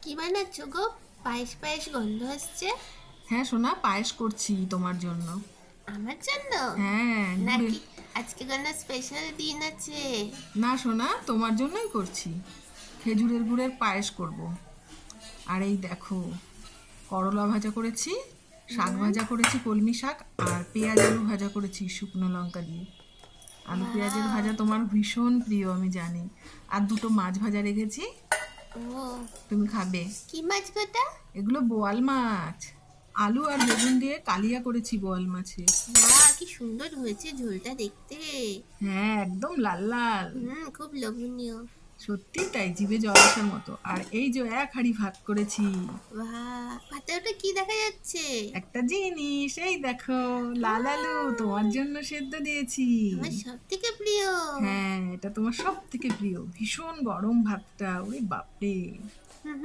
কি বানাচ্ছ গো? পায়েস পায়েস গন্ধ আসছে। হ্যাঁ সোনা, পায়েস করছি তোমার জন্য। আমার জন্য? হ্যাঁ, গুড়ে। নাকি আজকে কোনো স্পেশাল দিন আছে? না সোনা, তোমার জন্যই করছি। খেজুরের গুড়ের পায়েস করব। আর এই দেখো, করলা ভাজা করেছি, শাক হুম। ভাজা করেছি কলমি শাক, আর পেঁয়াজ আলু ভাজা করেছি শুকনো লঙ্কা দিয়ে। আলু পেঁয়াজের ওয়াও। ভাজা তোমার ভীষণ প্রিয় আমি জানি। আর দুটো মাছ ভাজা রেখেছি, ও, তুমি খাবে। কি মাছ গোটা? এগুলো বোয়াল মাছ। আলু আর বেগুন দিয়ে কালিয়া করেছি বোয়াল মাছের। বাহ, কি সুন্দর হয়েছে ঝোলটা দেখতে। হ্যাঁ, একদম লাল লাল। খুব লোভনীয়। সত্যি তাই, জিভে জল আসার মতো। আর এই যে এক হাঁড়ি ভাত করেছি। বাহ, ভাতে ওটা কি দেখা যাচ্ছে? একটা জিনিস, এই দেখো, লাল আলু আহ, তোমার জন্য সেদ্ধ দিয়েছি। আমার সব থেকে প্রিয়। হ্যাঁ, এটা তোমার সব থেকে প্রিয়। ভীষণ গরম ভাতটা, ওরে বাপরে।